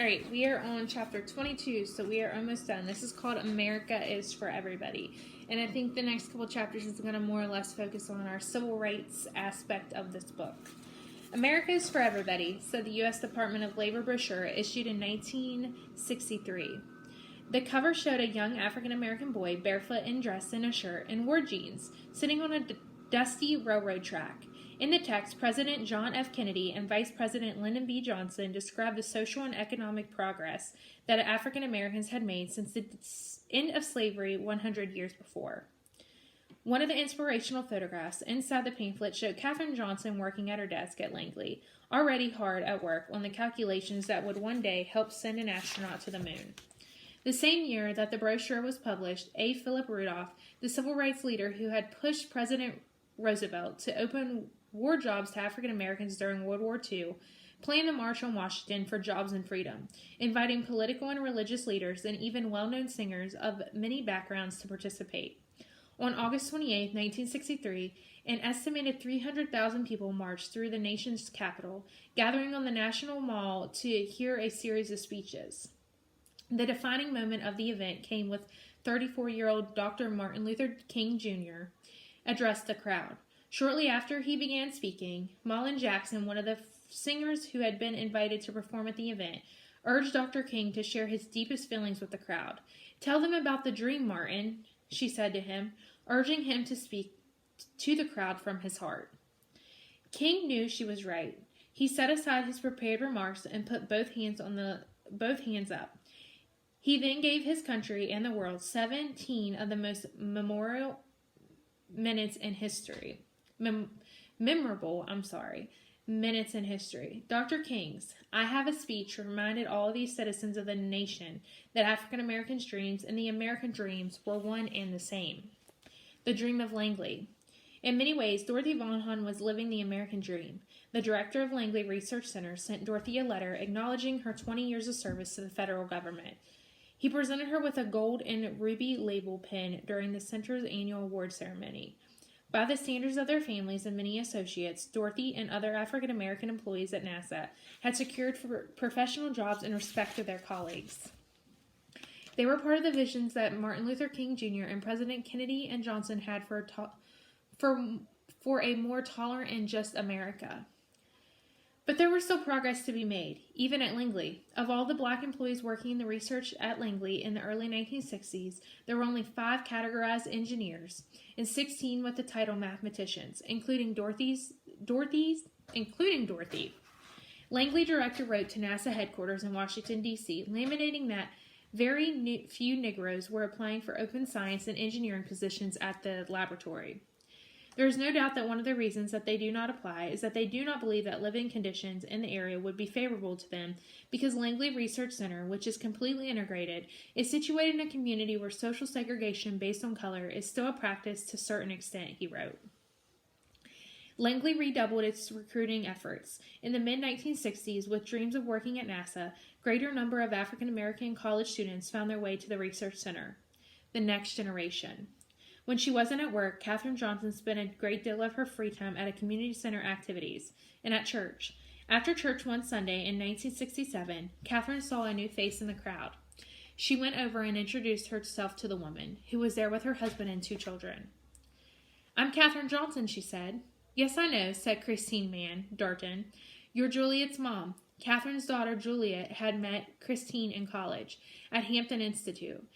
All right, we are on chapter 22, so we are almost done. This is called America is for Everybody. And I think the next couple chapters is going to more or less focus on our civil rights aspect of this book. America is for Everybody, said the U.S. Department of Labor brochure issued in 1963. The cover showed a young African-American boy barefoot and dressed in a shirt and wore jeans, sitting on a dusty railroad track. In the text, President John F. Kennedy and Vice President Lyndon B. Johnson described the social and economic progress that African Americans had made since the end of slavery 100 years before. One of the inspirational photographs inside the pamphlet showed Katherine Johnson working at her desk at Langley, already hard at work on the calculations that would one day help send an astronaut to the moon. The same year that the brochure was published, A. Philip Rudolph, the civil rights leader who had pushed President Roosevelt to open war jobs to African Americans during World War II, planned a march on Washington for jobs and freedom, inviting political and religious leaders and even well-known singers of many backgrounds to participate. On August 28, 1963, an estimated 300,000 people marched through the nation's capital, gathering on the National Mall to hear a series of speeches. The defining moment of the event came with 34-year-old Dr. Martin Luther King Jr. addressed the crowd. Shortly after he began speaking, Marlon Jackson, one of the singers who had been invited to perform at the event, urged Dr. King to share his deepest feelings with the crowd. "Tell them about the dream, Martin," she said to him, urging him to speak to the crowd from his heart. King knew she was right. He set aside his prepared remarks and put both hands up. He then gave his country and the world 17 of the most memorable minutes in history. Minutes in history. Dr. King's "I Have a Speech" reminded all of these citizens of the nation that African Americans' dreams and the American dreams were one and the same. The dream of Langley. In many ways, Dorothy Vaughan was living the American dream. The director of Langley Research Center sent Dorothy a letter acknowledging her 20 years of service to the federal government. He presented her with a gold and ruby label pin during the center's annual award ceremony. By the standards of their families and many associates, Dorothy and other African American employees at NASA had secured professional jobs in respect to their colleagues. They were part of the visions that Martin Luther King Jr. and President Kennedy and Johnson had for a more tolerant and just America. But there was still progress to be made, even at Langley. Of all the black employees working in the research at Langley in the early 1960s, there were only 5 categorized engineers and 16 with the title mathematicians, including Dorothy. Langley director wrote to NASA headquarters in Washington, D.C., lamenting that very few Negroes were applying for open science and engineering positions at the laboratory. There is no doubt that one of the reasons that they do not apply is that they do not believe that living conditions in the area would be favorable to them because Langley Research Center, which is completely integrated, is situated in a community where social segregation based on color is still a practice to a certain extent, he wrote. Langley redoubled its recruiting efforts. In the mid-1960s, with dreams of working at NASA, greater number of African American college students found their way to the Research Center. The next generation. When she wasn't at work, Katherine Johnson spent a great deal of her free time at a community center activities and at church. After church one Sunday in 1967, Katherine saw a new face in the crowd. She went over and introduced herself to the woman, who was there with her husband and 2 children. "I'm Katherine Johnson," she said. "Yes, I know," said Christine Darton. "You're Juliet's mom." Katherine's daughter, Juliet, had met Christine in college at Hampton Institute.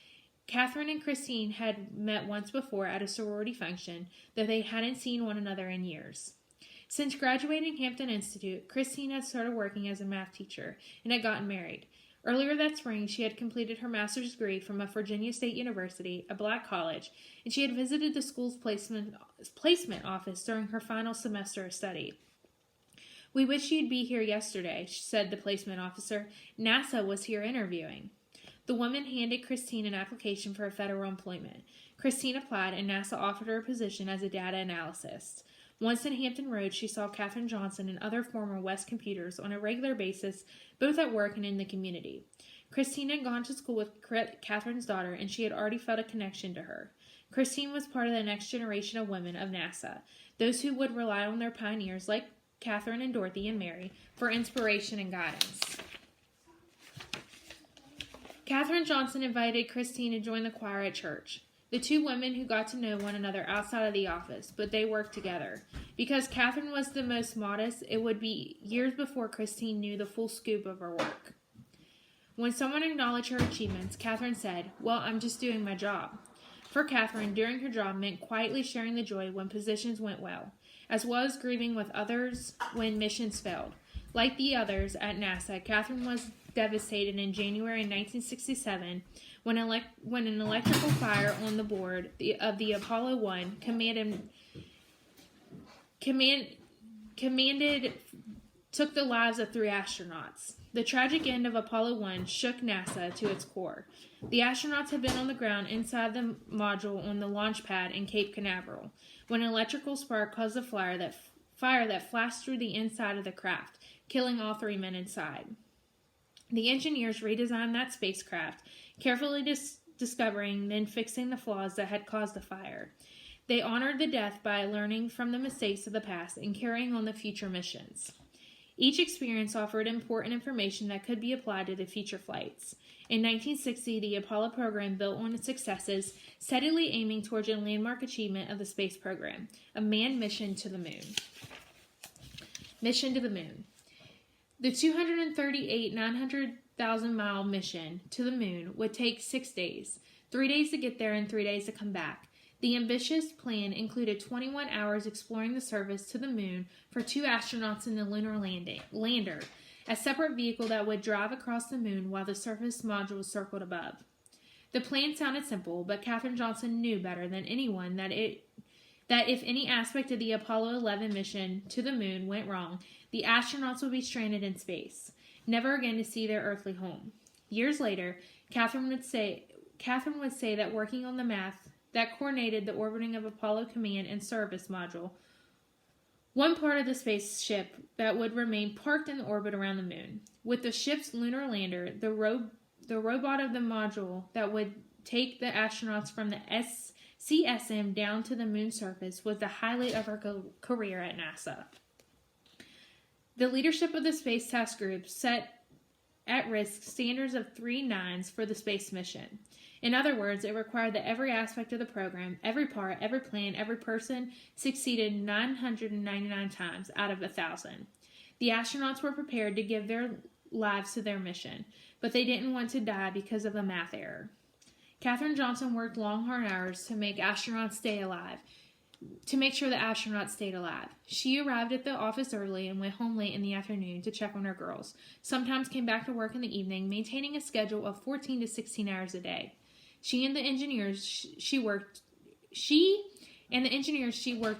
Katherine and Christine had met once before at a sorority function, though they hadn't seen one another in years. Since graduating Hampton Institute, Christine had started working as a math teacher and had gotten married. Earlier that spring, she had completed her master's degree from a Virginia State University, a black college, and she had visited the school's placement office during her final semester of study. "We wish you'd be here yesterday," said the placement officer. "NASA was here interviewing." The woman handed Christine an application for a federal employment. Christine applied, and NASA offered her a position as a data analyst. Once in Hampton Roads, she saw Katherine Johnson and other former West computers on a regular basis, both at work and in the community. Christine had gone to school with Katherine's daughter, and she had already felt a connection to her. Christine was part of the next generation of women of NASA, those who would rely on their pioneers like Katherine and Dorothy and Mary for inspiration and guidance. Katherine Johnson invited Christine to join the choir at church. The two women who got to know one another outside of the office, but they worked together. Because Katherine was the most modest, it would be years before Christine knew the full scoop of her work. When someone acknowledged her achievements, Katherine said, "Well, I'm just doing my job." For Katherine, doing her job meant quietly sharing the joy when positions went well, as well as grieving with others when missions failed. Like the others at NASA, Katherine was devastated in January 1967 when an electrical fire on the board of the Apollo 1 took the lives of 3 astronauts. The tragic end of Apollo 1 shook NASA to its core. The astronauts had been on the ground inside the module on the launch pad in Cape Canaveral when an electrical spark caused a fire that flashed through the inside of the craft, killing all 3 men inside. The engineers redesigned that spacecraft, carefully discovering then fixing the flaws that had caused the fire. They honored the death by learning from the mistakes of the past and carrying on the future missions. Each experience offered important information that could be applied to the future flights. In 1960, the Apollo program built on its successes, steadily aiming towards a landmark achievement of the space program, a manned mission to the moon. Mission to the moon. The 238 900,000-mile mission to the moon would take 6 days, 3 days to get there and 3 days to come back. The ambitious plan included 21 hours exploring the surface to the moon for 2 astronauts in the lunar lander, a separate vehicle that would drive across the moon while the surface module circled above. The plan sounded simple, but Katherine Johnson knew better than anyone that if any aspect of the Apollo 11 mission to the moon went wrong, the astronauts would be stranded in space, never again to see their earthly home. Years later, Katherine would say that working on the math that coordinated the orbiting of Apollo Command and Service Module, one part of the spaceship that would remain parked in the orbit around the moon. With the ship's lunar lander, the robot of the module that would take the astronauts from the CSM down to the moon surface was the highlight of her career at NASA. The leadership of the Space Task Group set at risk standards of 3 nines for the space mission. In other words, it required that every aspect of the program, every part, every plan, every person succeeded 999 times out of 1,000. The astronauts were prepared to give their lives to their mission, but they didn't want to die because of a math error. Katherine Johnson worked long, hard hours to make astronauts stay alive, to make sure the astronauts stayed alive. She arrived at the office early and went home late in the afternoon to check on her girls, sometimes came back to work in the evening, maintaining a schedule of 14 to 16 hours a day. She and the engineers she worked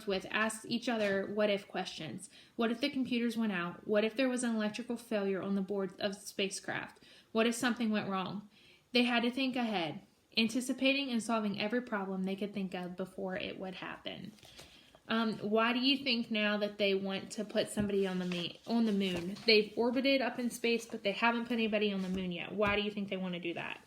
with asked each other what-if questions. What if the computers went out? What if there was an electrical failure on the board of the spacecraft? What if something went wrong? They had to think ahead, anticipating and solving every problem they could think of before it would happen. Why do you think now that they want to put somebody on the moon? They've orbited up in space, but they haven't put anybody on the moon yet. Why do you think they want to do that?